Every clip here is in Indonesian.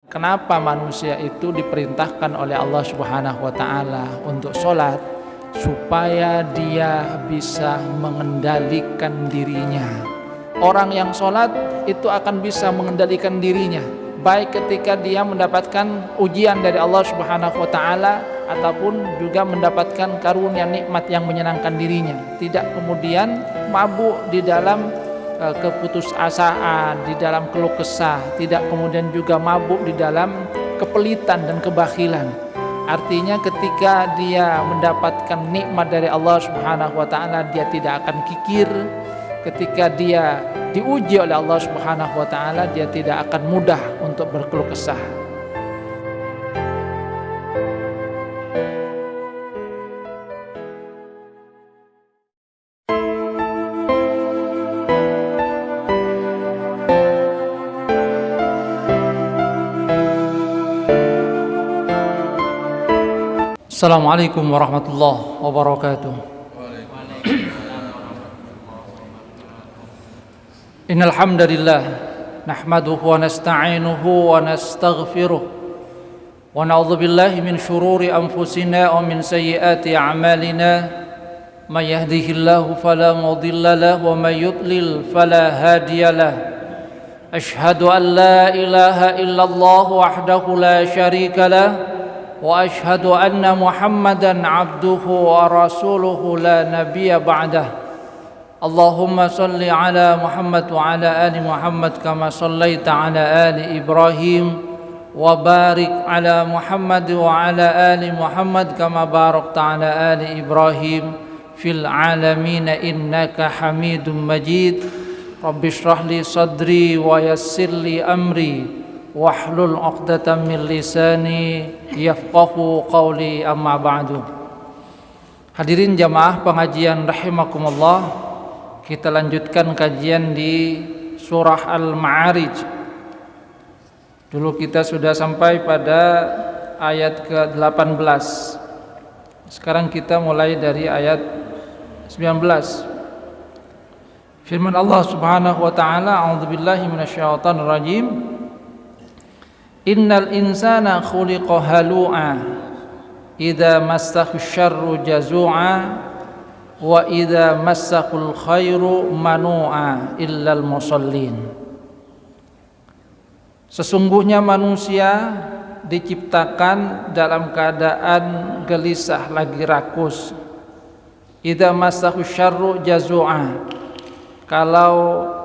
Kenapa manusia itu diperintahkan oleh Allah Subhanahu wa taala untuk sholat? Supaya dia bisa mengendalikan dirinya. Orang yang sholat itu akan bisa mengendalikan dirinya, baik ketika dia mendapatkan ujian dari Allah Subhanahu wa taala ataupun juga mendapatkan karunia nikmat yang menyenangkan dirinya. Tidak kemudian mabuk di dalam keputusasaan, di dalam keluh kesah, tidak kemudian juga mabuk di dalam kepelitan dan kebakilan. Artinya ketika dia mendapatkan nikmat dari Allah Subhanahu wa taala, dia tidak akan kikir. Ketika dia diuji oleh Allah Subhanahu wa taala, dia tidak akan mudah untuk berkeluh kesah. Assalamualaikum warahmatullahi wabarakatuh. Innal hamdalillah nahmaduhu wa nasta'inuhu wa nastaghfiruh wa na'udzu billahi min shururi anfusina wa min sayyiati a'malina may yahdihillahu fala mudilla lahu wa may yudlil fala hadiya lahu. Ashhadu an la ilaha illallah wahdahu la syarika lahu wa ashhadu anna Muhammadan abduhu wa rasuluhu la nabiyya ba'dah. Allahumma salli ala Muhammad wa ala ali Muhammad kama sallaita ala ali Ibrahim wa barik ala Muhammad wa ala ali Muhammad kama barakta ala ali Ibrahim fil alamin innaka Hamidum Majid. Rabbi shrah li sadri wa yassir li amri wahlul 'uqdatam min lisani yafqahu qawli, amma ba'du. Hadirin jamaah pengajian rahimakumullah, kita lanjutkan kajian di surah Al-Ma'arij. Dulu kita sudah sampai pada ayat ke-18. Sekarang kita mulai dari ayat 19. Firman Allah Subhanahu wa taala, a'udzubillahi minasyaitonir rajim. Innal insana khuliqa halu'a idza massahu syarru jazu'a wa idza massahul khairu manu'a illal musallin. Sesungguhnya manusia diciptakan dalam keadaan gelisah lagi rakus. Idza massahu syarru jazu'a, kalau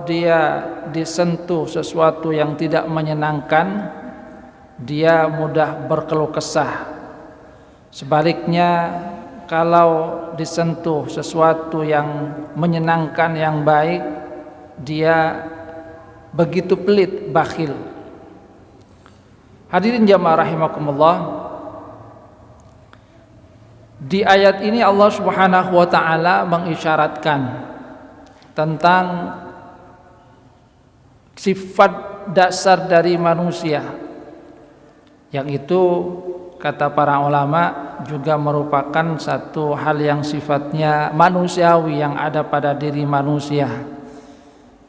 dia disentuh sesuatu yang tidak menyenangkan, dia mudah berkeluh kesah. Sebaliknya, kalau disentuh sesuatu yang menyenangkan, yang baik, dia begitu pelit, bakhil. Hadirin jamaah rahimakumullah, di ayat ini Allah Subhanahu wa taala mengisyaratkan tentang sifat dasar dari manusia, yang itu kata para ulama juga merupakan satu hal yang sifatnya manusiawi yang ada pada diri manusia,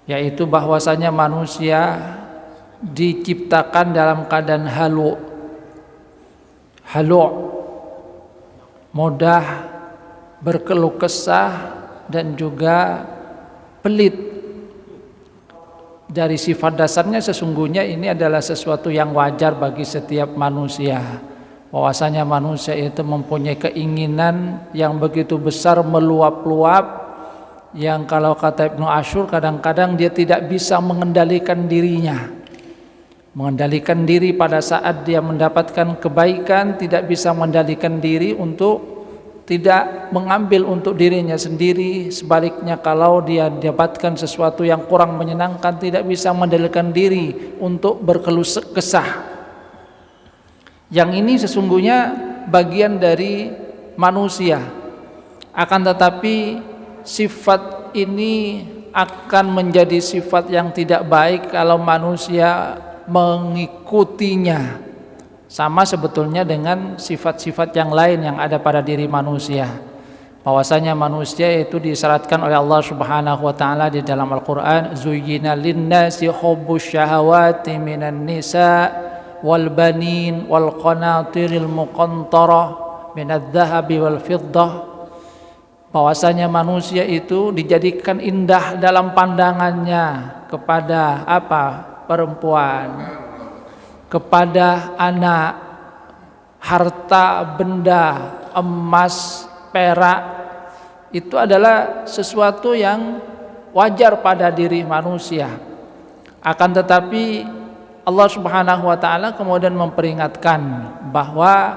yaitu bahwasanya manusia diciptakan dalam keadaan halu, mudah berkeluh kesah dan juga pelit. Dari sifat dasarnya sesungguhnya ini adalah sesuatu yang wajar bagi setiap manusia, bahwasanya manusia itu mempunyai keinginan yang begitu besar, meluap-luap, yang kalau kata Ibnu Ashur kadang-kadang dia tidak bisa mengendalikan dirinya. Mengendalikan diri pada saat dia mendapatkan kebaikan, tidak bisa mengendalikan diri untuk tidak mengambil untuk dirinya sendiri. Sebaliknya, kalau dia dapatkan sesuatu yang kurang menyenangkan, tidak bisa mengendalikan diri untuk berkeluh kesah. Yang ini sesungguhnya bagian dari manusia. Akan tetapi sifat ini akan menjadi sifat yang tidak baik kalau manusia mengikutinya. Sama sebetulnya dengan sifat-sifat yang lain yang ada pada diri manusia, bahwasanya manusia itu disyaratkan oleh Allah Subhanahu wa taala di dalam Al-Qur'an, zuyyina lin-nasi hubbus syahawati minan nisa wal banin wal qanatiril muqantarah minadz-dzahabi wal fiddah, bahwasanya manusia itu dijadikan indah dalam pandangannya kepada apa? Perempuan, kepada anak, harta benda, emas, perak, itu adalah sesuatu yang wajar pada diri manusia. Akan tetapi Allah Subhanahu wa taala kemudian memperingatkan bahwa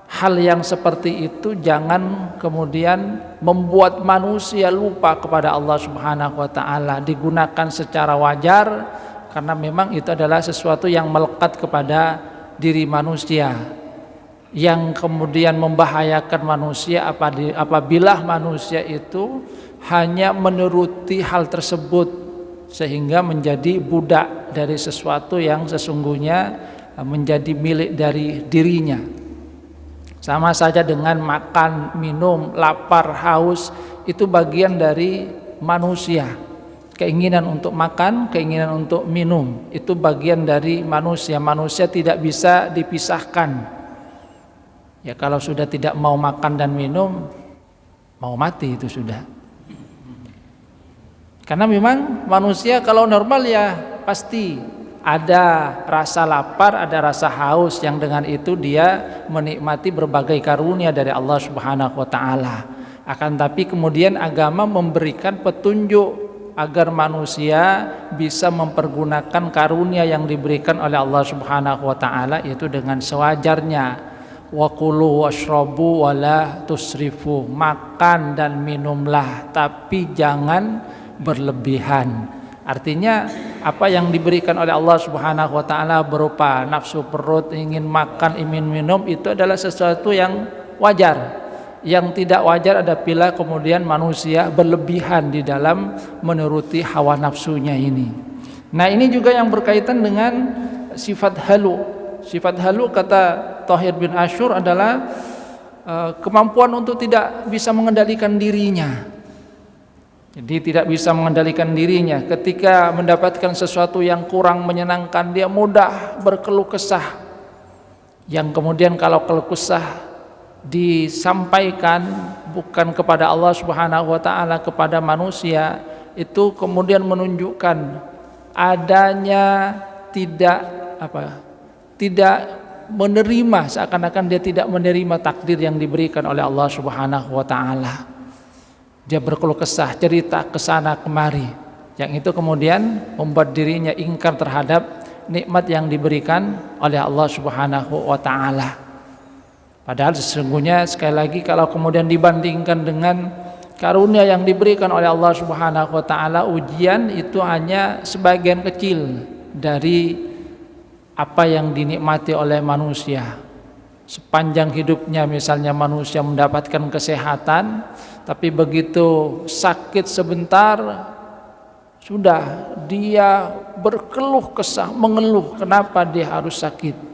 hal yang seperti itu jangan kemudian membuat manusia lupa kepada Allah Subhanahu wa taala, digunakan secara wajar karena memang itu adalah sesuatu yang melekat kepada diri manusia, yang kemudian membahayakan manusia apabila manusia itu hanya menuruti hal tersebut sehingga menjadi budak dari sesuatu yang sesungguhnya menjadi milik dari dirinya. Sama saja dengan makan, minum, lapar, haus, itu bagian dari manusia. Keinginan untuk makan, keinginan untuk minum, itu bagian dari manusia. Manusia tidak bisa dipisahkan. Ya kalau sudah tidak mau makan dan minum, mau mati itu sudah. Karena memang manusia kalau normal ya pasti ada rasa lapar, ada rasa haus, yang dengan itu dia menikmati berbagai karunia dari Allah Subhanahu wa taala. Akan tapi kemudian agama memberikan petunjuk agar manusia bisa mempergunakan karunia yang diberikan oleh Allah Subhanahu wa taala, yaitu dengan sewajarnya. Wa kulu washrabu wala tusrifu, makan dan minumlah tapi jangan berlebihan. Artinya apa yang diberikan oleh Allah Subhanahu wa taala berupa nafsu perut, ingin makan, ingin minum, itu adalah sesuatu yang wajar. Yang tidak wajar apabila kemudian manusia berlebihan di dalam menuruti hawa nafsunya ini. Nah, ini juga yang berkaitan dengan sifat halu. Sifat halu kata Thahir bin Asyur adalah kemampuan untuk tidak bisa mengendalikan dirinya. Jadi tidak bisa mengendalikan dirinya. Ketika mendapatkan sesuatu yang kurang menyenangkan, dia mudah berkeluh kesah. Yang kemudian kalau keluh kesah disampaikan bukan kepada Allah Subhanahu wa taala, kepada manusia, itu kemudian menunjukkan adanya tidak menerima, seakan-akan dia tidak menerima takdir yang diberikan oleh Allah Subhanahu wa taala. Dia berkeluh kesah, cerita ke sana kemari, yang itu kemudian membuat dirinya ingkar terhadap nikmat yang diberikan oleh Allah Subhanahu wa taala. Padahal sesungguhnya sekali lagi kalau kemudian dibandingkan dengan karunia yang diberikan oleh Allah Subhanahu wa taala, ujian itu hanya sebagian kecil dari apa yang dinikmati oleh manusia. Sepanjang hidupnya misalnya manusia mendapatkan kesehatan, tapi begitu sakit sebentar sudah dia berkeluh kesah, mengeluh kenapa dia harus sakit.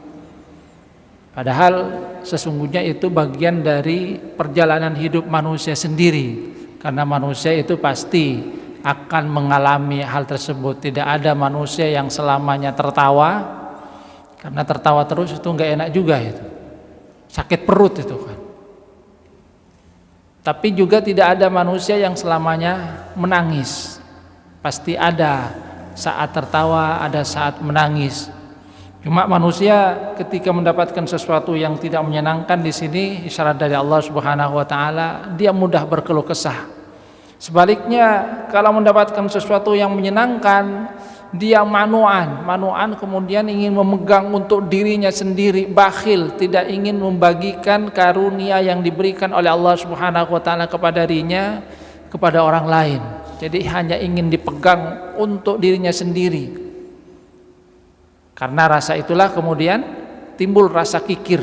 Padahal sesungguhnya itu bagian dari perjalanan hidup manusia sendiri. Karena manusia itu pasti akan mengalami hal tersebut. Tidak ada manusia yang selamanya tertawa, karena tertawa terus itu nggak enak juga itu. Sakit perut itu kan. Tapi juga tidak ada manusia yang selamanya menangis. Pasti ada saat tertawa, ada saat menangis. Cuma manusia ketika mendapatkan sesuatu yang tidak menyenangkan, di sini isyarat dari Allah Subhanahu wa taala, dia mudah berkeluh kesah. Sebaliknya kalau mendapatkan sesuatu yang menyenangkan, dia manuan kemudian ingin memegang untuk dirinya sendiri, bakhil, tidak ingin membagikan karunia yang diberikan oleh Allah Subhanahu wa taala kepada dirinya kepada orang lain. Jadi hanya ingin dipegang untuk dirinya sendiri. Karena rasa itulah kemudian timbul rasa kikir.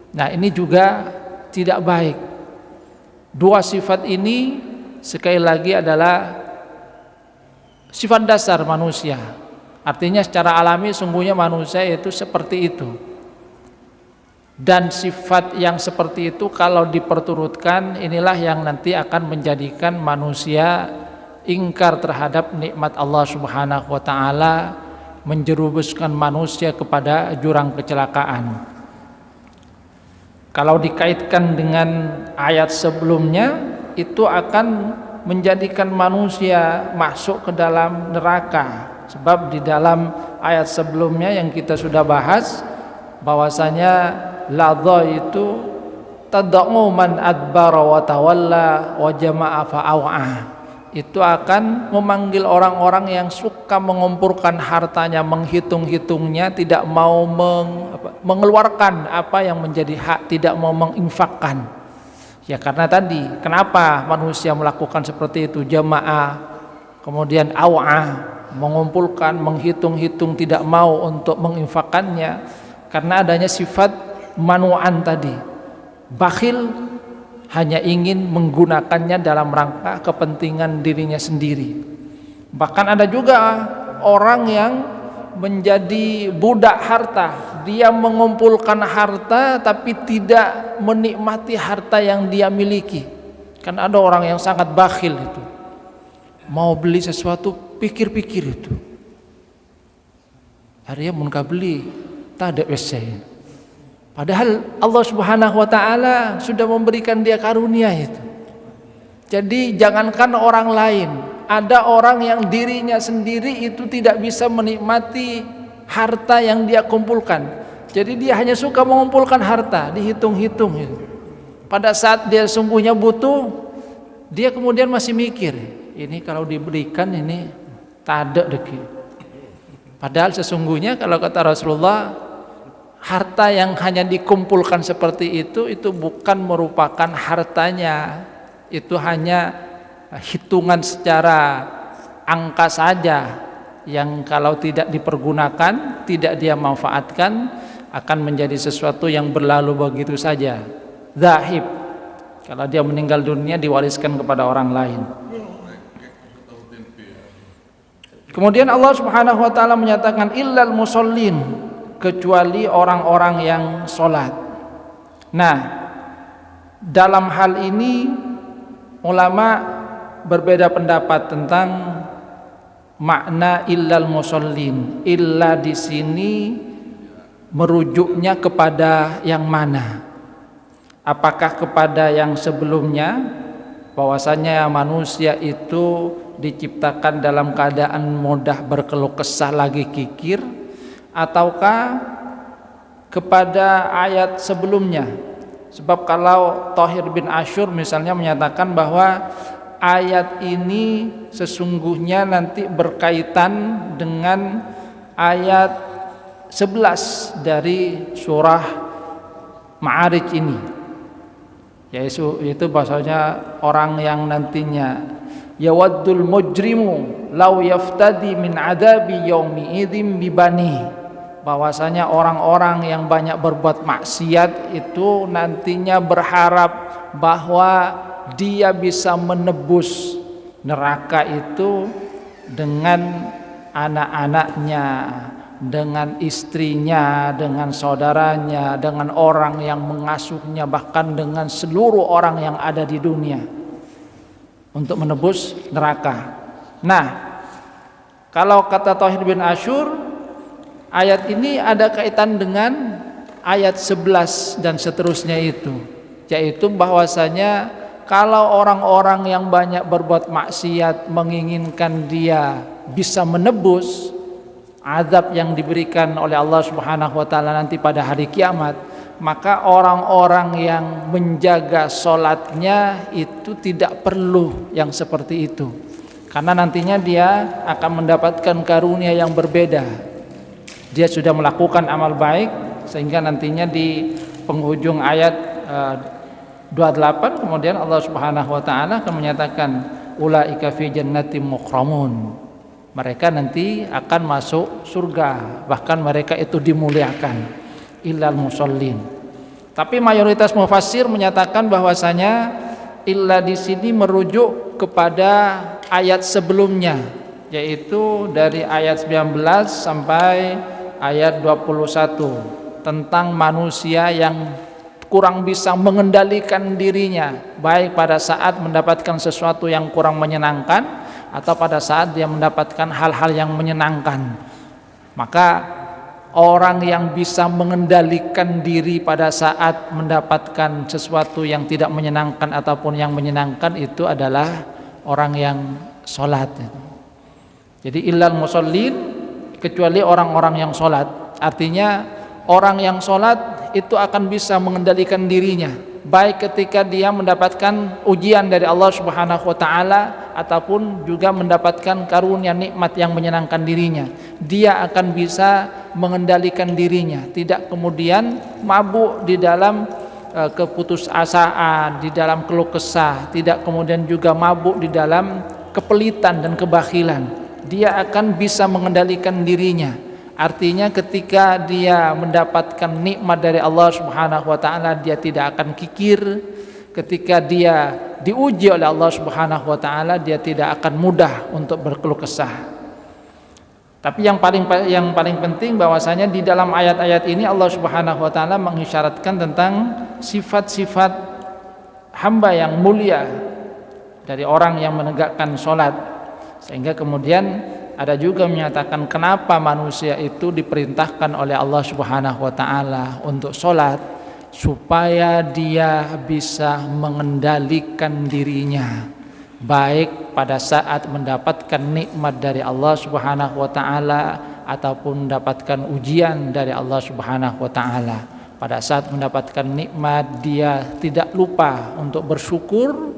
Nah, ini juga tidak baik. Dua sifat ini sekali lagi adalah sifat dasar manusia. Artinya secara alami sungguhnya manusia itu seperti itu. Dan sifat yang seperti itu kalau diperturutkan, inilah yang nanti akan menjadikan manusia ingkar terhadap nikmat Allah Subhanahu wa taala, menjerumuskan manusia kepada jurang kecelakaan. Kalau dikaitkan dengan ayat sebelumnya, itu akan menjadikan manusia masuk ke dalam neraka. Sebab di dalam ayat sebelumnya yang kita sudah bahas, bahwasanya ladha itu tad'u man adbara wa tawalla wa jama'a fa'aw'a. Itu akan memanggil orang-orang yang suka mengumpulkan hartanya, menghitung-hitungnya, tidak mau mengeluarkan apa yang menjadi hak, tidak mau menginfakkan. Ya karena tadi, kenapa manusia melakukan seperti itu? Jamaah, kemudian aw'ah, mengumpulkan, menghitung-hitung, tidak mau untuk menginfakkannya, karena adanya sifat manu'an tadi. Bakhil hanya ingin menggunakannya dalam rangka kepentingan dirinya sendiri. Bahkan ada juga orang yang menjadi budak harta. Dia mengumpulkan harta tapi tidak menikmati harta yang dia miliki. Kan ada orang yang sangat bakhil itu. Mau beli sesuatu pikir-pikir itu. Hari mun ka beli tak ada wese. Padahal Allah Subhanahu wa taala sudah memberikan dia karunia itu. Jadi jangankan orang lain, ada orang yang dirinya sendiri itu tidak bisa menikmati harta yang dia kumpulkan. Jadi dia hanya suka mengumpulkan harta, dihitung-hitung gitu. Pada saat dia sungguhnya butuh, dia kemudian masih mikir, ini kalau diberikan ini tak ada deki. Padahal sesungguhnya kalau kata Rasulullah, harta yang hanya dikumpulkan seperti itu bukan merupakan hartanya, itu hanya hitungan secara angka saja yang kalau tidak dipergunakan, tidak dia manfaatkan, akan menjadi sesuatu yang berlalu begitu saja, zahib. Kalau dia meninggal dunia diwariskan kepada orang lain. Kemudian Allah Subhanahu wa taala menyatakan illal musallin, kecuali orang-orang yang sholat. Nah, dalam hal ini ulama berbeda pendapat tentang makna illal musallin. Illa di sini merujuknya kepada yang mana? Apakah kepada yang sebelumnya, bahwasanya manusia itu diciptakan dalam keadaan mudah berkeluh kesah lagi kikir, ataukah kepada ayat sebelumnya? Sebab kalau Thahir bin Ashur misalnya menyatakan bahwa ayat ini sesungguhnya nanti berkaitan dengan ayat 11 dari surah Ma'arij ini, yaitu bahasanya orang yang nantinya yawaddul mujrimu law yaftadi min adabi yaumi idzim bibani, bahwasanya orang-orang yang banyak berbuat maksiat itu nantinya berharap bahwa dia bisa menebus neraka itu dengan anak-anaknya, dengan istrinya, dengan saudaranya, dengan orang yang mengasuhnya, bahkan dengan seluruh orang yang ada di dunia, untuk menebus neraka. Nah, kalau kata Thahir bin Ashur, ayat ini ada kaitan dengan ayat 11 dan seterusnya itu, yaitu bahwasanya kalau orang-orang yang banyak berbuat maksiat menginginkan dia bisa menebus azab yang diberikan oleh Allah Subhanahu wa taala nanti pada hari kiamat, maka orang-orang yang menjaga sholatnya itu tidak perlu yang seperti itu, karena nantinya dia akan mendapatkan karunia yang berbeda. Dia sudah melakukan amal baik, sehingga nantinya di penghujung ayat 28 kemudian Allah Subhanahu wa taala akan menyatakan ulaika fi jannatin mukramun, mereka nanti akan masuk surga, bahkan mereka itu dimuliakan. Illal musallin. Tapi mayoritas mufassir menyatakan bahwasanya illa di sini merujuk kepada ayat sebelumnya, yaitu dari ayat 19 sampai ayat 21 tentang manusia yang kurang bisa mengendalikan dirinya, baik pada saat mendapatkan sesuatu yang kurang menyenangkan atau pada saat dia mendapatkan hal-hal yang menyenangkan. Maka orang yang bisa mengendalikan diri pada saat mendapatkan sesuatu yang tidak menyenangkan ataupun yang menyenangkan itu adalah orang yang sholat. Jadi illal musallin, kecuali orang-orang yang sholat. Artinya orang yang sholat itu akan bisa mengendalikan dirinya, baik ketika dia mendapatkan ujian dari Allah Subhanahu wa taala ataupun juga mendapatkan karunia nikmat yang menyenangkan dirinya. Dia akan bisa mengendalikan dirinya, tidak kemudian mabuk di dalam keputusasaan, di dalam keluh kesah, tidak kemudian juga mabuk di dalam kepelitan dan kebakhilan. Dia akan bisa mengendalikan dirinya. Artinya ketika dia mendapatkan nikmat dari Allah Subhanahu wa taala, dia tidak akan kikir. Ketika dia diuji oleh Allah Subhanahu wa taala, dia tidak akan mudah untuk berkeluh kesah. Tapi yang paling penting bahwasanya di dalam ayat-ayat ini Allah Subhanahu wa taala mengisyaratkan tentang sifat-sifat hamba yang mulia dari orang yang menegakkan salat. Sehingga kemudian ada juga menyatakan kenapa manusia itu diperintahkan oleh Allah Subhanahu wa taala untuk sholat, supaya dia bisa mengendalikan dirinya, baik pada saat mendapatkan nikmat dari Allah Subhanahu wa taala ataupun mendapatkan ujian dari Allah Subhanahu wa taala. Pada saat mendapatkan nikmat, dia tidak lupa untuk bersyukur,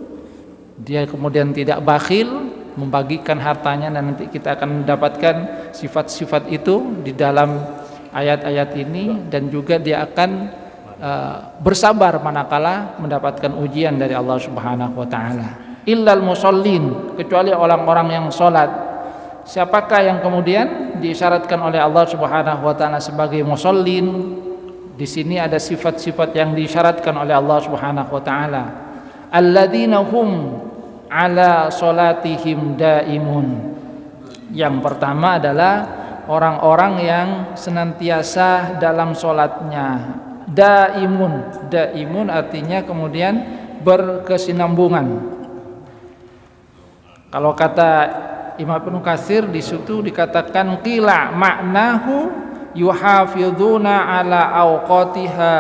dia kemudian tidak bakhil membagikan hartanya, dan nanti kita akan mendapatkan sifat-sifat itu di dalam ayat-ayat ini. Dan juga dia akan bersabar manakala mendapatkan ujian dari Allah Subhanahu wa taala. Illal musallin, kecuali orang-orang yang salat. Siapakah yang kemudian diisyaratkan oleh Allah Subhanahu wa taala sebagai musallin? Di sini ada sifat-sifat yang diisyaratkan oleh Allah Subhanahu wa taala. Alladzina hum ala salatihim daimun. Yang pertama adalah orang-orang yang senantiasa dalam salatnya. Daimun artinya kemudian berkesinambungan. Kalau kata Imam Ibnu Katsir di situ dikatakan qila maknahu yuhafizuna ala awqatiha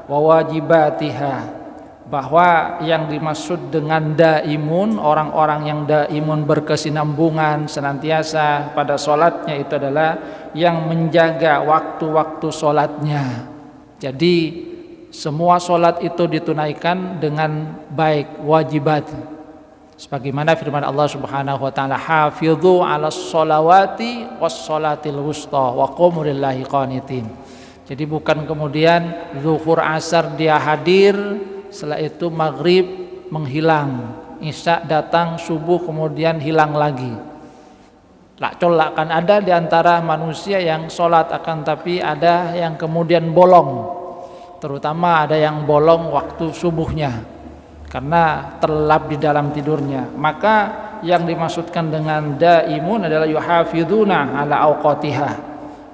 wa wajibatiha, bahwa yang dimaksud dengan daimun, orang-orang yang daimun berkesinambungan senantiasa pada sholatnya, itu adalah yang menjaga waktu-waktu sholatnya. Jadi semua sholat itu ditunaikan dengan baik, wajibat. Sebagaimana firman Allah Subhanahu wa taala, hafidhu 'alas sholawati was sholatil wusta wa qumu lillahi qanitin. Jadi bukan kemudian zuhur asar dia hadir, setelah itu maghrib menghilang, isya datang, subuh kemudian hilang lagi. Akan ada di antara manusia yang sholat, akan tapi ada yang kemudian bolong. Terutama ada yang bolong waktu subuhnya karena terlelap di dalam tidurnya. Maka yang dimaksudkan dengan daimun adalah yuhafiduna ala awqatiha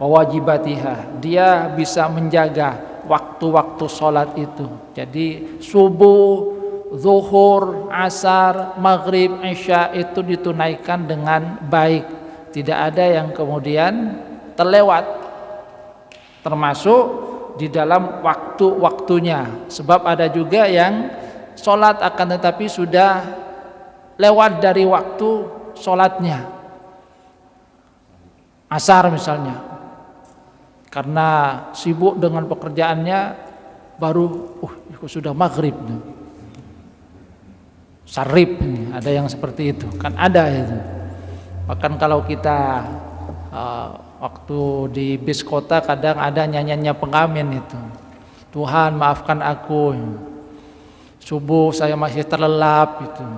wa wajibatiha. Dia bisa menjaga waktu-waktu sholat itu. Jadi subuh, zuhur, asar, maghrib, isya itu ditunaikan dengan baik. Tidak ada yang kemudian terlewat, termasuk di dalam waktu-waktunya. Sebab ada juga yang sholat akan tetapi sudah lewat dari waktu sholatnya. Asar misalnya, karena sibuk dengan pekerjaannya, baru sudah maghrib, sarip, ada yang seperti itu kan, ada itu. Bahkan kalau kita waktu di bis kota kadang ada nyanyiannya pengamen itu, Tuhan maafkan aku, subuh saya masih terlelap itu,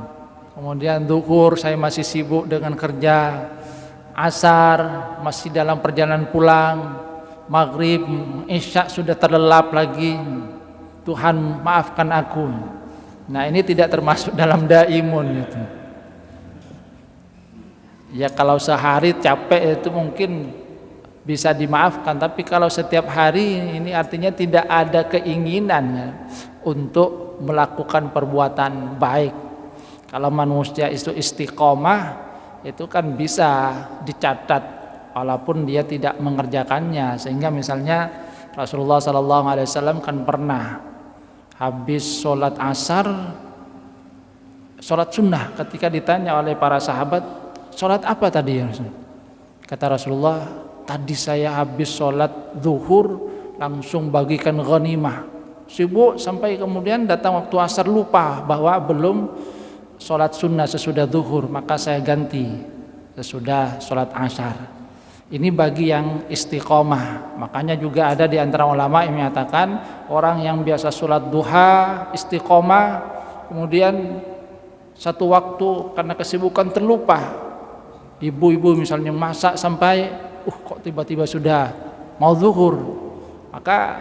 kemudian zuhur saya masih sibuk dengan kerja, asar masih dalam perjalanan pulang, maghrib, isya sudah terlelap lagi, Tuhan maafkan aku. Nah ini tidak termasuk dalam daimun itu. Ya kalau sehari capek itu mungkin bisa dimaafkan, tapi kalau setiap hari ini artinya tidak ada keinginan ya, untuk melakukan perbuatan baik. Kalau manusia itu istiqomah, itu kan bisa dicatat walaupun dia tidak mengerjakannya. Sehingga misalnya Rasulullah SAW kan pernah habis sholat asar, sholat sunnah, ketika ditanya oleh para sahabat, sholat apa tadi ya Rasul? Kata Rasulullah, tadi saya habis sholat zuhur langsung bagikan ghanimah, sibuk sampai kemudian datang waktu asar lupa bahwa belum sholat sunnah sesudah zuhur, maka saya ganti sesudah sholat asar. Ini bagi yang istiqomah. Makanya juga ada di antara ulama yang menyatakan orang yang biasa sholat duha istiqomah, kemudian satu waktu karena kesibukan terlupa, ibu-ibu misalnya masak sampai kok tiba-tiba sudah mau zuhur, maka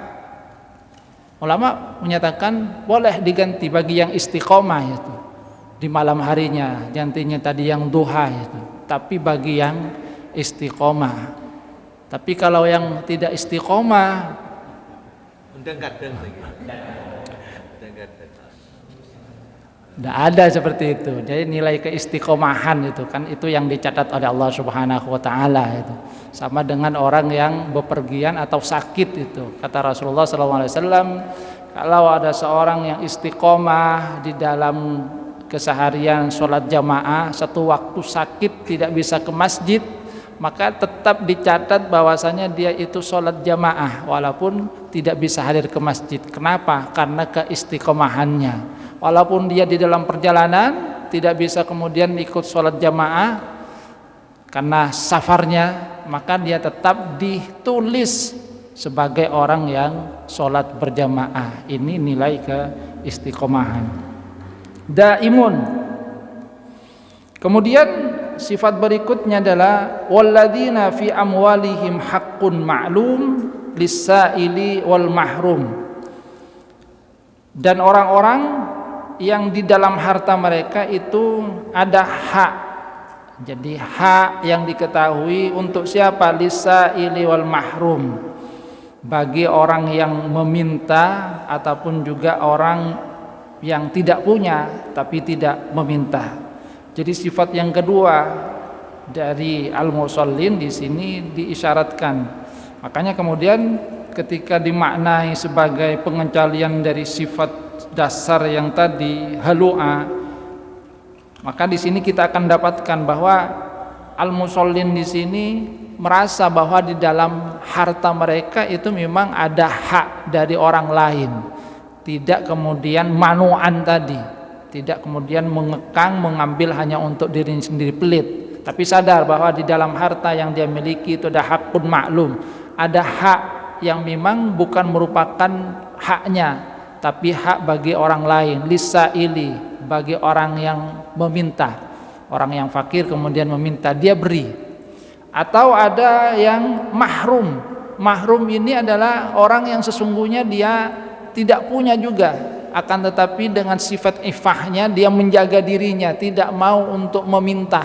ulama menyatakan boleh diganti bagi yang istiqomah itu di malam harinya, gantinya tadi yang duha itu, tapi bagi yang istiqomah. Tapi kalau yang tidak istiqomah, tidak ada seperti itu. Jadi nilai keistiqomahan itu kan itu yang dicatat oleh Allah Subhanahu wa taala itu. Sama dengan orang yang bepergian atau sakit itu. Kata Rasulullah SAW, kalau ada seorang yang istiqomah di dalam keseharian sholat jamaah, satu waktu sakit tidak bisa ke masjid, maka tetap dicatat bahwasanya dia itu sholat jamaah walaupun tidak bisa hadir ke masjid. Kenapa? Karena keistiqomahannya. Walaupun dia di dalam perjalanan tidak bisa kemudian ikut sholat jamaah karena safarnya, maka dia tetap ditulis sebagai orang yang sholat berjamaah. Ini nilai keistiqomahan. Daimun. Kemudian sifat berikutnya adalah walladzina fi amwalihim haqqun ma'lum lis-sa'ili wal mahrum. Dan orang-orang yang di dalam harta mereka itu ada hak. Jadi hak yang diketahui untuk siapa? Lis-sa'ili wal mahrum, bagi orang yang meminta ataupun juga orang yang tidak punya tapi tidak meminta. Jadi sifat yang kedua dari al-musallin di sini diisyaratkan. Makanya kemudian ketika dimaknai sebagai pengecualian dari sifat dasar yang tadi halu'a, maka di sini kita akan dapatkan bahwa al-musallin di sini merasa bahwa di dalam harta mereka itu memang ada hak dari orang lain, tidak kemudian manuan tadi, tidak kemudian mengekang mengambil hanya untuk diri sendiri pelit, tapi sadar bahwa di dalam harta yang dia miliki itu ada hakun maklum, ada hak yang memang bukan merupakan haknya tapi hak bagi orang lain, lisaili, bagi orang yang meminta, orang yang fakir kemudian meminta, dia beri. Atau ada yang mahrum. Mahrum ini adalah orang yang sesungguhnya dia tidak punya juga, akan tetapi dengan sifat ifahnya dia menjaga dirinya, tidak mau untuk meminta.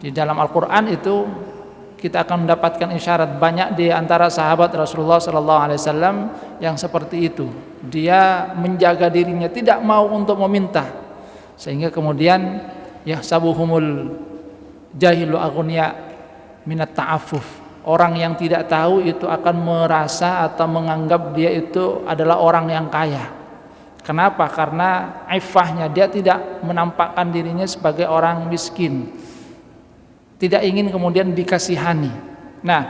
Di dalam Al-Quran itu kita akan mendapatkan isyarat banyak di antara sahabat Rasulullah SAW yang seperti itu. Dia menjaga dirinya, tidak mau untuk meminta, sehingga kemudian yahsabuhumul jahilu aghniya minat ta'affuf. Orang yang tidak tahu itu akan merasa atau menganggap dia itu adalah orang yang kaya. Kenapa? Karena ifahnya, dia tidak menampakkan dirinya sebagai orang miskin, tidak ingin kemudian dikasihani. Nah,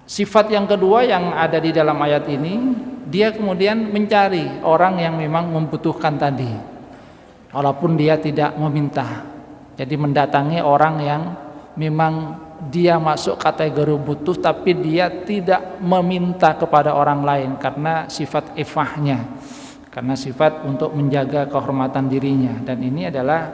sifat yang kedua yang ada di dalam ayat ini, dia kemudian mencari orang yang memang membutuhkan tadi, walaupun dia tidak meminta. Jadi mendatangi orang yang memang dia masuk kategori butuh, tapi dia tidak meminta kepada orang lain karena sifat ifahnya, karena sifat untuk menjaga kehormatan dirinya. Dan ini adalah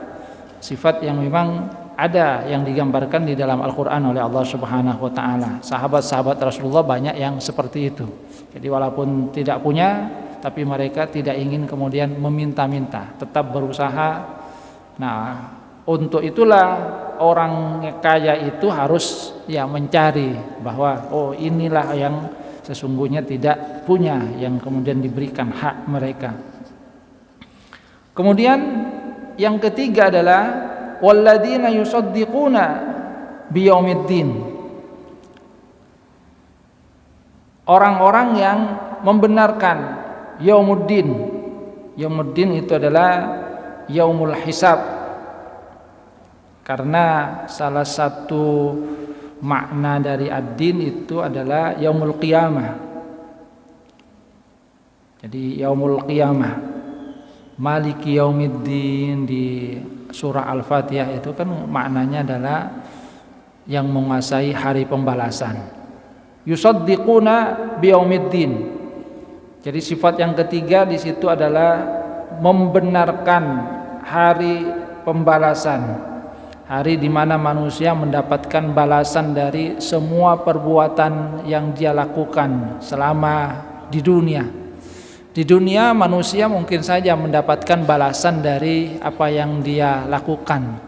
sifat yang memang ada yang digambarkan di dalam Al-Quran oleh Allah Subhanahu wa ta'ala. Sahabat-sahabat Rasulullah banyak yang seperti itu. Jadi walaupun tidak punya, tapi mereka tidak ingin kemudian meminta-minta, tetap berusaha. Nah, untuk itulah orang kaya itu harus mencari bahwa inilah yang sesungguhnya tidak punya, yang kemudian diberikan hak mereka. Kemudian yang ketiga adalah walladzina yusaddiquna biyaumiddin. orang-orang yang membenarkan yaumuddin. Yaumuddin itu adalah yaumul hisab, karena salah satu makna dari ad-din itu adalah yaumul qiyamah. Jadi yaumul qiyamah, maliki yaumiddin di surah Al-Fatihah itu kan maknanya adalah yang menguasai hari pembalasan. Yusaddiquna biyaumiddin. Jadi sifat yang ketiga di situ adalah membenarkan hari pembalasan, hari di mana manusia mendapatkan balasan dari semua perbuatan yang dia lakukan selama di dunia. Di dunia manusia mungkin saja mendapatkan balasan dari apa yang dia lakukan,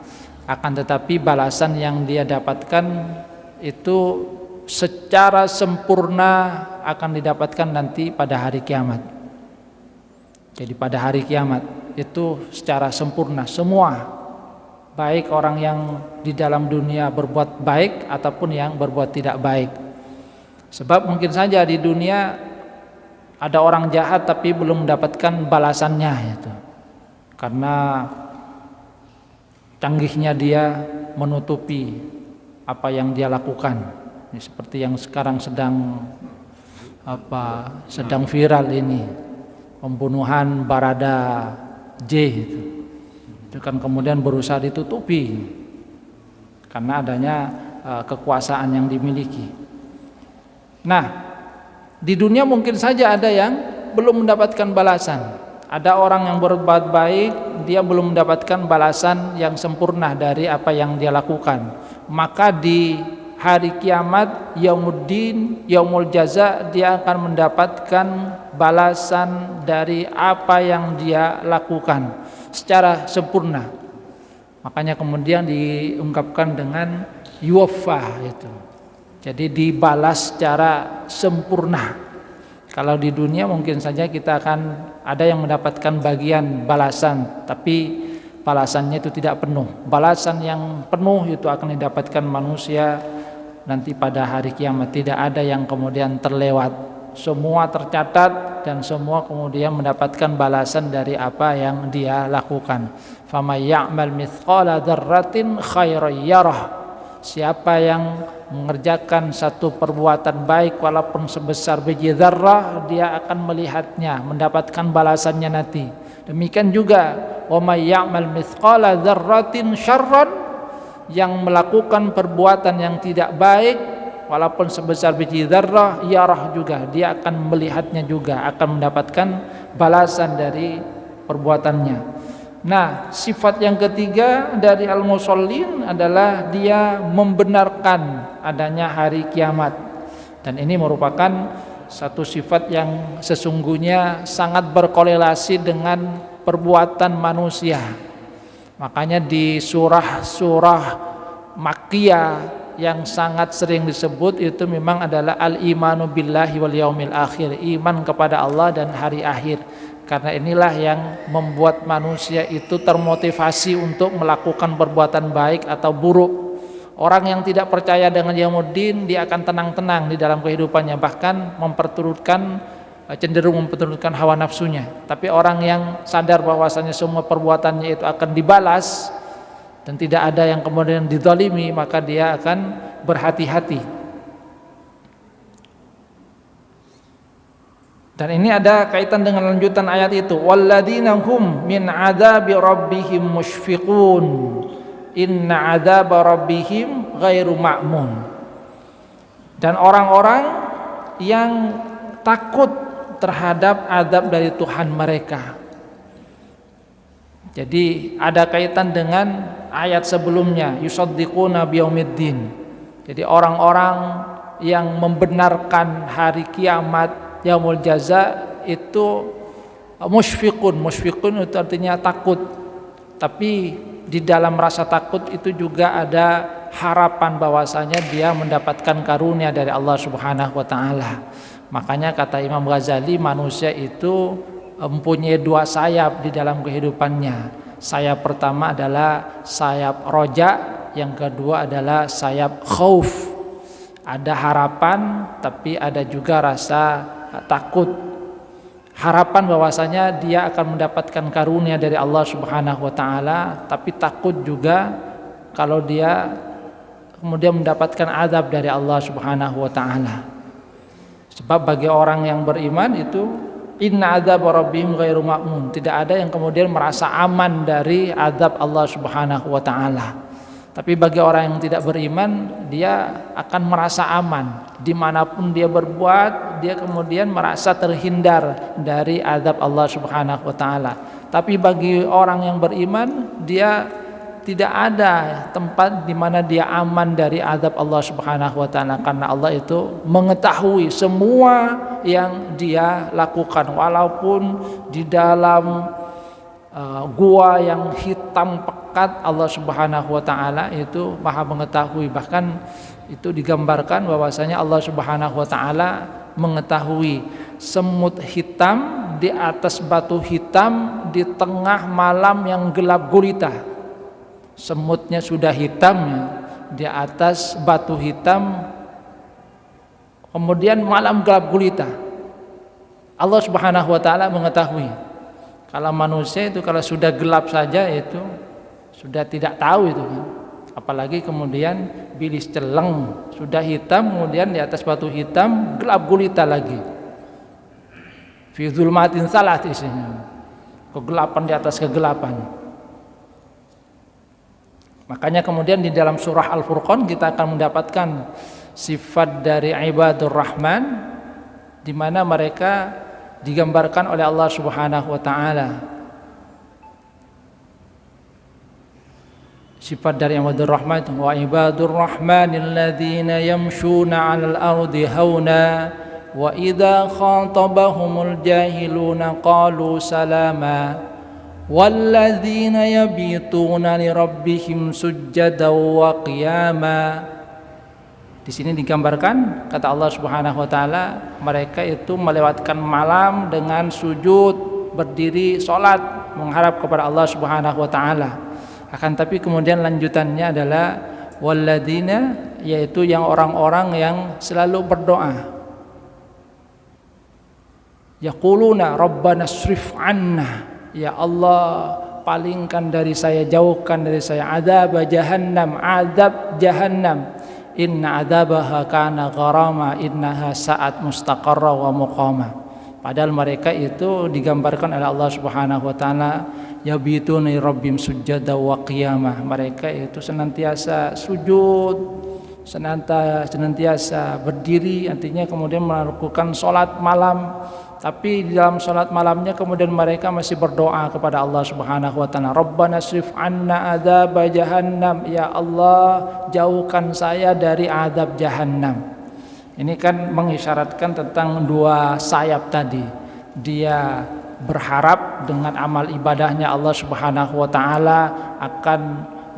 akan tetapi balasan yang dia dapatkan itu secara sempurna akan didapatkan nanti pada hari kiamat. Jadi pada hari kiamat itu secara sempurna semua, baik orang yang di dalam dunia berbuat baik ataupun yang berbuat tidak baik. Sebab mungkin saja di dunia ada orang jahat tapi belum mendapatkan balasannya itu, karena canggihnya dia menutupi apa yang dia lakukan. Ini seperti yang sekarang sedang viral ini, pembunuhan Barada J itu kan kemudian berusaha ditutupi karena adanya kekuasaan yang dimiliki. Nah, di dunia mungkin saja ada yang belum mendapatkan balasan. Ada orang yang berbuat baik, dia belum mendapatkan balasan yang sempurna dari apa yang dia lakukan. Maka di hari kiamat, yaumuddin, yaumul jaza, dia akan mendapatkan balasan dari apa yang dia lakukan secara sempurna. Makanya kemudian diungkapkan dengan yuwaffa itu. Jadi dibalas secara sempurna. Kalau di dunia mungkin saja kita akan ada yang mendapatkan bagian balasan, tapi balasannya itu tidak penuh. Balasan yang penuh itu akan didapatkan manusia nanti pada hari kiamat. Tidak ada yang kemudian terlewat. Semua tercatat dan semua kemudian mendapatkan balasan dari apa yang dia lakukan. Faman ya'mal mithqala dzarratin khairan yarah. Siapa yang mengerjakan satu perbuatan baik walaupun sebesar biji dzarrah, dia akan melihatnya, mendapatkan balasannya nanti. Demikian juga wa may ya'mal mithqala dzarratin syarran, yang melakukan perbuatan yang tidak baik walaupun sebesar biji dzarrah, yarah juga, dia akan melihatnya juga, akan mendapatkan balasan dari perbuatannya. Nah, sifat yang ketiga dari al-musallin adalah dia membenarkan adanya hari kiamat. Dan ini merupakan satu sifat yang sesungguhnya sangat berkorelasi dengan perbuatan manusia. Makanya di surah-surah Makkiyah yang sangat sering disebut itu memang adalah al-imanu billahi wal yaumil akhir, iman kepada Allah dan hari akhir. Karena inilah yang membuat manusia itu termotivasi untuk melakukan perbuatan baik atau buruk. Orang yang tidak percaya dengan yaumuddin, dia akan tenang-tenang di dalam kehidupannya, bahkan cenderung memperturutkan hawa nafsunya. Tapi orang yang sadar bahwasanya semua perbuatannya itu akan dibalas dan tidak ada yang kemudian dizalimi, maka dia akan berhati-hati. Dan ini ada kaitan dengan lanjutan ayat itu. Walladzina hum min adzabi rabbihim musyfiqun. Inna adzaba rabbihim ghairu ma'mun. Dan orang-orang yang takut terhadap azab dari Tuhan mereka. Jadi ada kaitan dengan ayat sebelumnya, yusaddiquna biyaumiddin. Jadi orang-orang yang membenarkan hari kiamat, yaumul jaza, itu musyfiqun itu artinya takut. Tapi di dalam rasa takut itu juga ada harapan bahwasanya dia mendapatkan karunia dari Allah Subhanahu wa taala. Makanya kata Imam Ghazali, manusia itu mempunyai dua sayap di dalam kehidupannya. Sayap pertama adalah sayap roja, yang kedua adalah sayap khauf. Ada harapan, tapi ada juga rasa takut. Harapan bahwasanya dia akan mendapatkan karunia dari Allah Subhanahu wa taala, tapi takut juga kalau dia kemudian mendapatkan azab dari Allah Subhanahu wa taala. Sebab bagi orang yang beriman itu inna azab rabbihim ghairu ma'mun, tidak ada yang kemudian merasa aman dari azab Allah Subhanahu wa taala. Tapi bagi orang yang tidak beriman, dia akan merasa aman. Dimanapun dia berbuat, dia kemudian merasa terhindar dari azab Allah Subhanahu wa ta'ala. Tapi bagi orang yang beriman, dia tidak ada tempat di mana dia aman dari azab Allah Subhanahu wa ta'ala, karena Allah itu mengetahui semua yang dia lakukan, walaupun di dalam gua yang hitam pekat, Allah Subhanahu wa taala itu Maha mengetahui. Bahkan itu digambarkan bahwasanya Allah Subhanahu wa taala mengetahui semut hitam di atas batu hitam di tengah malam yang gelap gulita. Semutnya sudah hitam di atas batu hitam, kemudian malam gelap gulita. Allah Subhanahu wa taala mengetahui. Kalau manusia itu kalau sudah gelap saja itu sudah tidak tahu itu kan. Apalagi kemudian bilis celeng, sudah hitam kemudian di atas batu hitam gelap gulita lagi. Fi zulmatin salat isinya. Kegelapan di atas kegelapan. Makanya kemudian di dalam surah Al-Furqan kita akan mendapatkan sifat dari ibadur Rahman, di mana mereka digambarkan oleh Allah Subhanahu wa taala. Sifat dari ibadur Rahman itu wa ibadur Rahmanil ladzina yamshuna 'alal ardi hauna wa idza khatabahumul jahiluna qalu salama walladzina yabituna li rabbihim sujjadan wa qiyama. Di sini digambarkan kata Allah Subhanahu wa taala, mereka itu melewatkan malam dengan sujud, berdiri, salat, mengharap kepada Allah Subhanahu wa taala. Akan tapi kemudian lanjutannya adalah walladzina, yaitu yang orang-orang yang selalu berdoa. Yaquluna rabbana srif 'anna, ya Allah palingkan dari saya, jauhkan dari saya azab jahannam. Inna adzabaha kana gharama innaha sa'at mustaqarra wa muqama. Padahal mereka itu digambarkan oleh Allah Subhanahu wa taala yabituna rabbim sujjada wa qiyamah. Mereka itu senantiasa sujud, senantiasa berdiri, artinya kemudian melakukan salat malam. Tapi di dalam salat malamnya kemudian mereka masih berdoa kepada Allah Subhanahu wa taala, Rabbana srif 'anna adzab jahannam, ya Allah jauhkan saya dari azab jahannam. Ini kan mengisyaratkan tentang dua sayap tadi. Dia berharap dengan amal ibadahnya Allah Subhanahu wa taala akan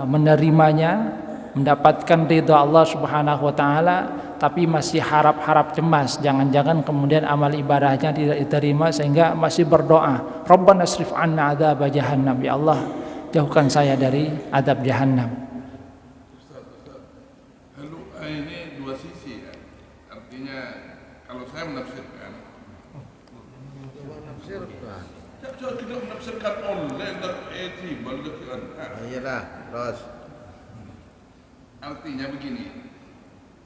menerimanya, mendapatkan ridha Allah Subhanahu wa taala, tapi masih harap-harap cemas, jangan-jangan kemudian amal ibadahnya tidak diterima sehingga masih berdoa, Rabbana srif 'anna adzab jahannam, ya Allah jauhkan saya dari azab jahannam. Lalu ini dua sisi ya. Artinya kalau saya menafsirkan, saya tidak menafsirkan oleh iyalah, terus artinya begini.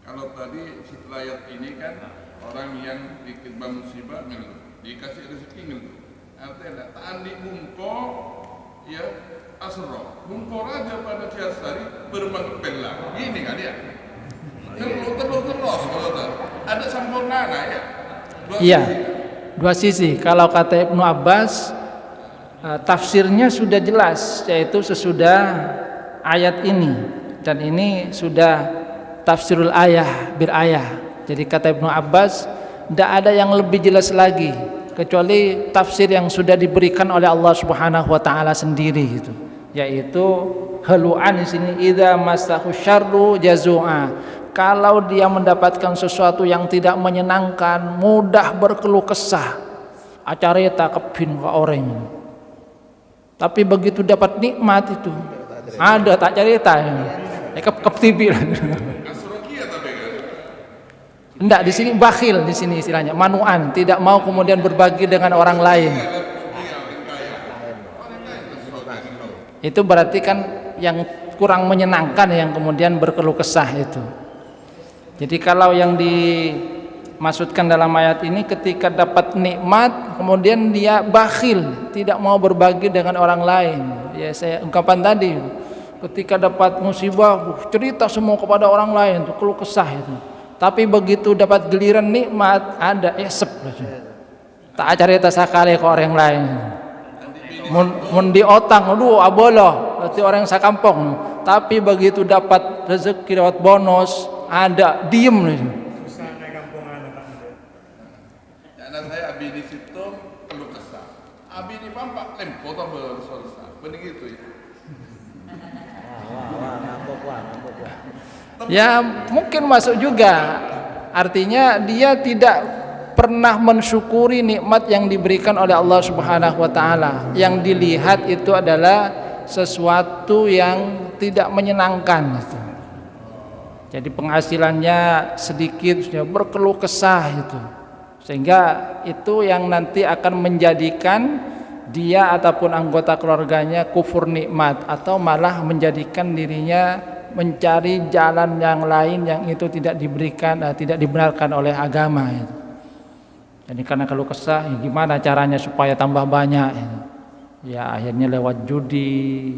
Kalau tadi setelah ayat ini kan orang yang ditimpa musibah ngeluh, dikasih rezeki ngeluh. Artinya tani mungko ya asro, mungko raja pada kiasari bermengpelang. Ini kan ya. Terus ada sempurnanya ya. Iya. Dua sisi. Kalau kata Ibnu Abbas, tafsirnya sudah jelas, yaitu sesudah ayat ini, dan ini sudah tafsirul ayah bir ayah. Jadi kata Ibnu Abbas, tidak ada yang lebih jelas lagi kecuali tafsir yang sudah diberikan oleh Allah Subhanahu wa taala sendiri gitu. Yaitu halu'an di sini idza masahu syarru jazua. Kalau dia mendapatkan sesuatu yang tidak menyenangkan, mudah berkeluh kesah. Acarita kepin ka orang. Tapi begitu dapat nikmat itu, ada tak cerita. Kep TV. Enggak, di sini bakhil, di sini istilahnya manuan, tidak mau kemudian berbagi dengan orang lain. Itu berarti kan yang kurang menyenangkan yang kemudian berkeluh kesah itu. Jadi kalau yang dimaksudkan dalam ayat ini ketika dapat nikmat kemudian dia bakhil, tidak mau berbagi dengan orang lain. Ya saya ungkapan tadi, ketika dapat musibah cerita semua kepada orang lain, itu keluh kesah itu. Tapi begitu dapat giliran nikmat ada esep. Tak cerita sakale ke orang lain. Mun di otang, aduh aboloh, berarti orang yang sakampung. Tapi begitu dapat rezeki, dapat bonus, ada diem nih. Susah naik kampung anak. Karena saya abi di situ keluh kesah. Abi di pampak lempo tak bersolsa. Bening itu ya. Ya mungkin masuk juga. Artinya dia tidak pernah mensyukuri nikmat yang diberikan oleh Allah Subhanahu wa taala. Yang dilihat itu adalah sesuatu yang tidak menyenangkan gitu. Jadi penghasilannya sedikit, sudah berkeluh kesah itu. Sehingga itu yang nanti akan menjadikan dia ataupun anggota keluarganya kufur nikmat atau malah menjadikan dirinya mencari jalan yang lain yang itu tidak diberikan, tidak dibenarkan oleh agama itu. Jadi karena keluh kesah, ya gimana caranya supaya tambah banyak? Ya akhirnya lewat judi,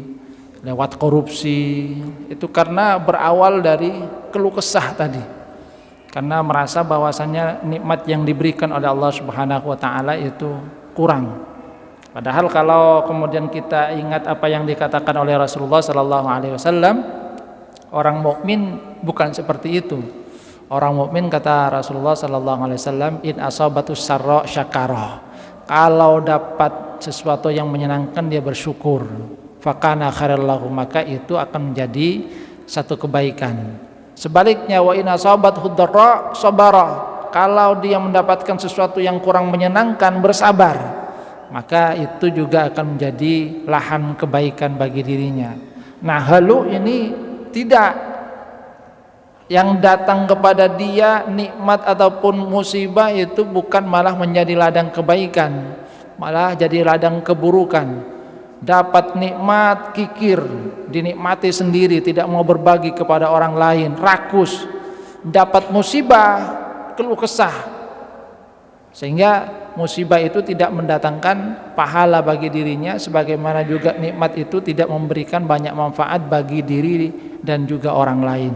lewat korupsi. Itu karena berawal dari keluh kesah tadi. Karena merasa bahwasannya nikmat yang diberikan oleh Allah Subhanahu wa taala itu kurang. Padahal kalau kemudian kita ingat apa yang dikatakan oleh Rasulullah sallallahu alaihi wasallam, orang mukmin bukan seperti itu. Orang mukmin kata Rasulullah sallallahu alaihi wasallam, in asabatus sarra syakara. Kalau dapat sesuatu yang menyenangkan dia bersyukur. Fakana khairal lahu, maka itu akan menjadi satu kebaikan. Sebaliknya wa in asabathu dharra sabara. Kalau dia mendapatkan sesuatu yang kurang menyenangkan bersabar, maka itu juga akan menjadi lahan kebaikan bagi dirinya. Nah, halu ini tidak. Yang datang kepada dia nikmat ataupun musibah itu bukan malah menjadi ladang kebaikan, malah jadi ladang keburukan. Dapat nikmat kikir, dinikmati sendiri, tidak mau berbagi kepada orang lain, rakus. Dapat musibah, keluh kesah, sehingga musibah itu tidak mendatangkan pahala bagi dirinya, sebagaimana juga nikmat itu tidak memberikan banyak manfaat bagi diri dan juga orang lain.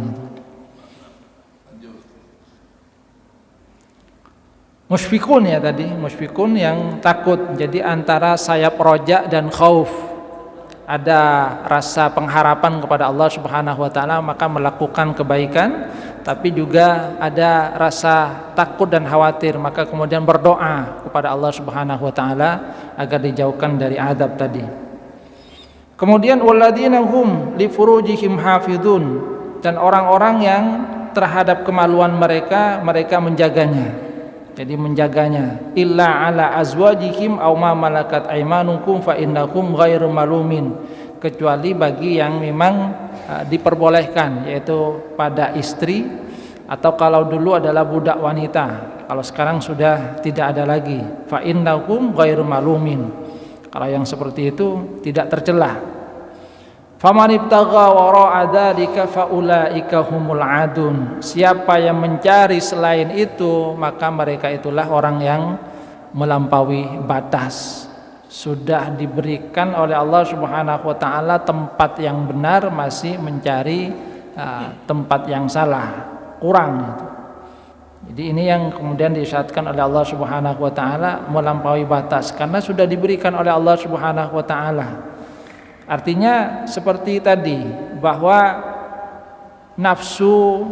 Musyfikun ya tadi, musyfikun yang takut. Jadi antara sayap roja dan khauf. Ada rasa pengharapan kepada Allah Subhanahu wa taala maka melakukan kebaikan, tapi juga ada rasa takut dan khawatir maka kemudian berdoa kepada Allah Subhanahu wa taala agar dijauhkan dari azab tadi. Kemudian walladzina hum li furujihim hafizun, dan orang-orang yang terhadap kemaluan mereka menjaganya. Jadi menjaganya, illa ala azwajihim aw ma malakat aymanukum fa innakum ghairu malumin, kecuali bagi yang memang diperbolehkan, yaitu pada istri atau kalau dulu adalah budak wanita, kalau sekarang sudah tidak ada lagi. Fa innakum ghairu malumin, kalau yang seperti itu tidak tercela. Faman ibtagha wara'a dzalika faulaika humul adun. Siapa yang mencari selain itu, maka mereka itulah orang yang melampaui batas. Sudah diberikan oleh Allah Subhanahu wa taala tempat yang benar, masih mencari tempat yang salah, kurang itu. Jadi ini yang kemudian diisyaratkan oleh Allah Subhanahu wa taala melampaui batas, karena sudah diberikan oleh Allah Subhanahu wa taala. Artinya seperti tadi, bahwa nafsu,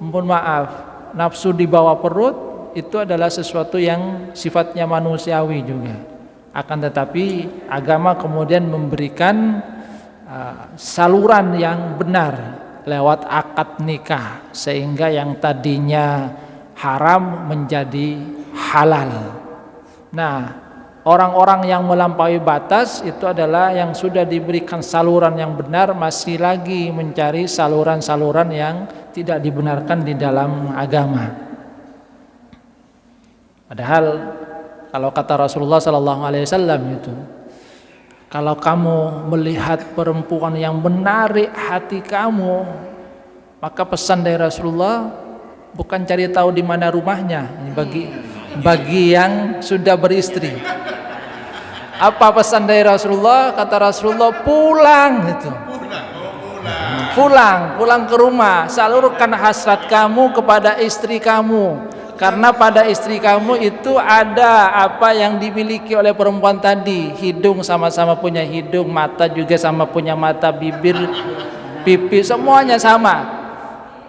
mohon maaf, nafsu di bawah perut itu adalah sesuatu yang sifatnya manusiawi juga. Akan tetapi agama kemudian memberikan saluran yang benar lewat akad nikah, sehingga yang tadinya haram menjadi halal. Nah, orang-orang yang melampaui batas itu adalah yang sudah diberikan saluran yang benar, masih lagi mencari saluran-saluran yang tidak dibenarkan di dalam agama. Padahal kalau kata Rasulullah sallallahu alaihi wasallam itu, kalau kamu melihat perempuan yang menarik hati kamu, maka pesan dari Rasulullah bukan cari tahu di mana rumahnya. Ini bagi yang sudah beristri. Apa pesan dari Rasulullah? Kata Rasulullah, pulang gitu. Pulang ke rumah, salurkan hasrat kamu kepada istri kamu. Karena pada istri kamu itu ada apa yang dimiliki oleh perempuan tadi. Hidung sama-sama punya hidung, mata juga sama punya mata, bibir, pipi, semuanya sama.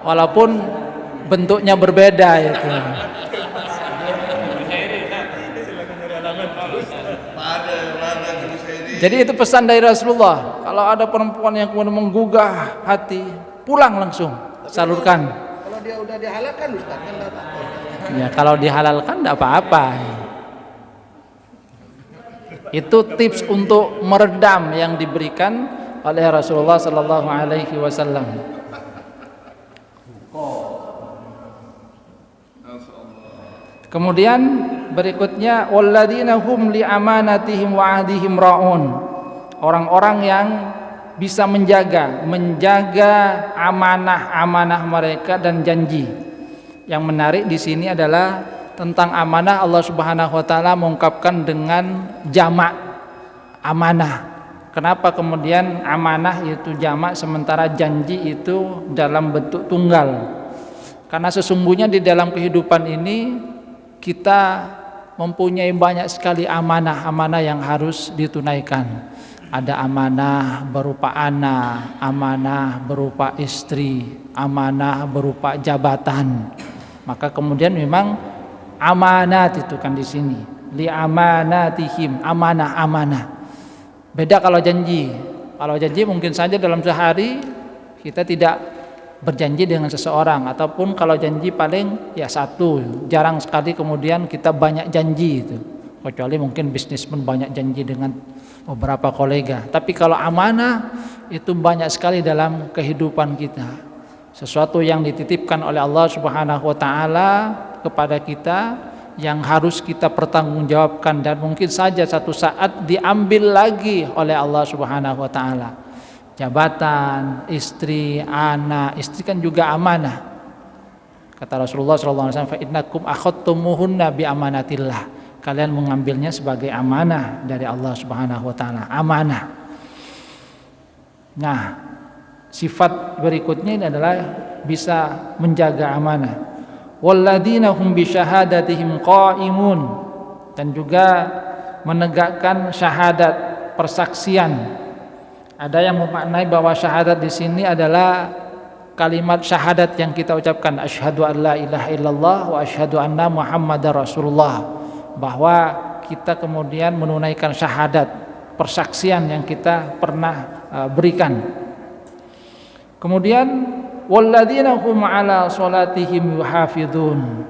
Walaupun bentuknya berbeda itu. Jadi itu pesan dari Rasulullah. Kalau ada perempuan yang kemudian menggugah hati, pulang langsung, salurkan. Kalau dia udah dihalalkan Ustaz kan enggak apa-apa. Ya kalau dihalalkan tidak apa-apa. Itu tips untuk meredam yang diberikan oleh Rasulullah sallallahu alaihi wasallam. Kemudian berikutnya walladzina hum li amanatihim wa ahdihim raun. Orang-orang yang bisa menjaga amanah mereka dan janji. Yang menarik di sini adalah tentang amanah. Allah Subhanahu wa taala mengungkapkan dengan jamak amanah. Kenapa kemudian amanah itu jamak sementara janji itu dalam bentuk tunggal? Karena sesungguhnya di dalam kehidupan ini kita mempunyai banyak sekali amanah-amanah yang harus ditunaikan. Ada amanah berupa anak, amanah berupa istri, amanah berupa jabatan. Maka kemudian memang amanat itu kan di sini. Li amanatihim, amanah-amanah. Beda kalau janji. Kalau janji mungkin saja dalam sehari kita tidak berjanji dengan seseorang, ataupun kalau janji paling ya satu, jarang sekali kemudian kita banyak janji itu. Kecuali mungkin bisnis pun banyak janji dengan beberapa kolega. Tapi kalau amanah itu banyak sekali dalam kehidupan kita. Sesuatu yang dititipkan oleh Allah Subhanahu wa taala kepada kita yang harus kita pertanggungjawabkan dan mungkin saja satu saat diambil lagi oleh Allah Subhanahu wa taala. Jabatan, istri, anak, istri kan juga amanah. Kata Rasulullah sallallahu alaihi wasallam, "Fa innakum akhadtumuhunna bi amanatillah." Kalian mengambilnya sebagai amanah dari Allah Subhanahu wa taala, amanah. Nah, sifat berikutnya ini adalah bisa menjaga amanah. Walladzina hum bi syahadatihim qaimun, dan juga menegakkan syahadat, persaksian. Ada yang memaknai bahwa syahadat di sini adalah kalimat syahadat yang kita ucapkan, asyhadu an la ilaha illallah wa asyhadu anna muhammadar rasulullah, bahwa kita kemudian menunaikan syahadat, persaksian yang kita pernah berikan. Kemudian walladzina hum ala salatihim yuhafizun.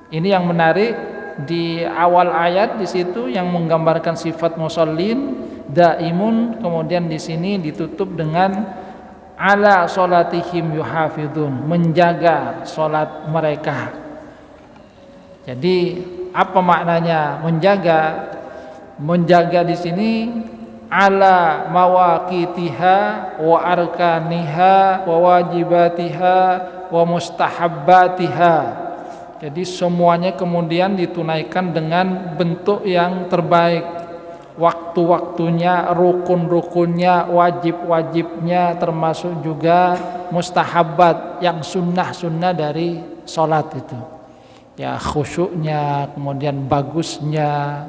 Ini yang menarik di awal ayat di situ yang menggambarkan sifat musallin daimun, kemudian di sini ditutup dengan ala salatihim yuhafizun, menjaga salat mereka. Jadi apa maknanya menjaga? Menjaga di sini ala mawaqitiha wa arkaniha wa wajibatiha wa mustahabbatiha. Jadi semuanya kemudian ditunaikan dengan bentuk yang terbaik. Waktu-waktunya, rukun-rukunnya, wajib-wajibnya, termasuk juga mustahabbat yang sunnah-sunnah dari sholat itu. Ya khusyuknya, kemudian bagusnya,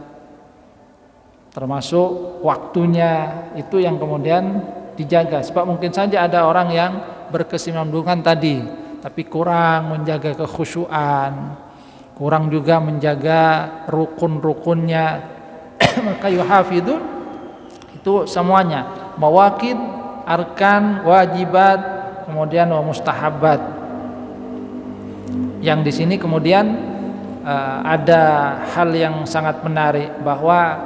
termasuk waktunya, itu yang kemudian dijaga. Sebab mungkin saja ada orang yang berkesinambungan tadi, tapi kurang menjaga kekhusyuan, kurang juga menjaga rukun-rukunnya. Maka yuhafidun itu semuanya, mawaqid, arkan, wajibat, kemudian wa mustahabbat. Yang di sini kemudian ada hal yang sangat menarik, bahwa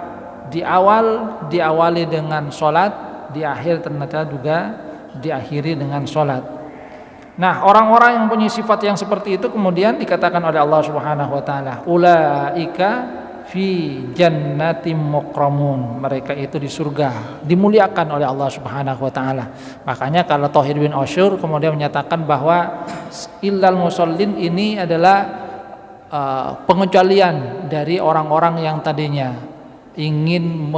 di awal diawali dengan sholat, di akhir ternyata juga diakhiri dengan sholat. Nah, orang-orang yang punya sifat yang seperti itu kemudian dikatakan oleh Allah Subhanahu wa taala, ulaika fi jannatim mukramun. Mereka itu di surga, dimuliakan oleh Allah Subhanahu wa taala. Makanya kalau Thahir bin Asyur kemudian menyatakan bahwa illal musallin ini adalah pengecualian dari orang-orang yang tadinya ingin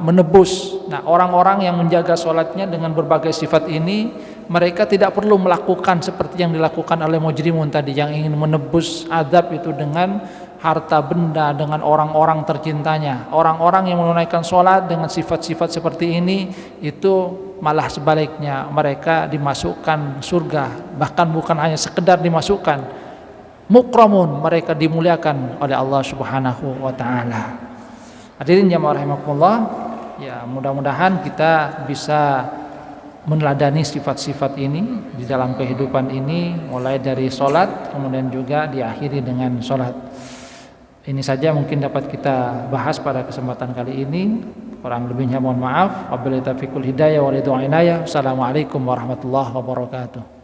menebus. Nah, orang-orang yang menjaga sholatnya dengan berbagai sifat ini, mereka tidak perlu melakukan seperti yang dilakukan oleh mujrimun tadi, yang ingin menebus azab itu dengan harta benda, dengan orang-orang tercintanya. Orang-orang yang menunaikan sholat dengan sifat-sifat seperti ini, itu malah sebaliknya, mereka dimasukkan surga. Bahkan bukan hanya sekedar dimasukkan, mukramun, mereka dimuliakan oleh Allah Subhanahu wa taala. Hadirin jamaah rahimakumullah, ya mudah-mudahan kita bisa meneladani sifat-sifat ini di dalam kehidupan ini, mulai dari sholat kemudian juga diakhiri dengan sholat. Ini saja mungkin dapat kita bahas pada kesempatan kali ini. Kurang lebihnya mohon maaf. Wabillahi taufiq wal hidayah wal hidayah. Assalamualaikum warahmatullahi wabarakatuh.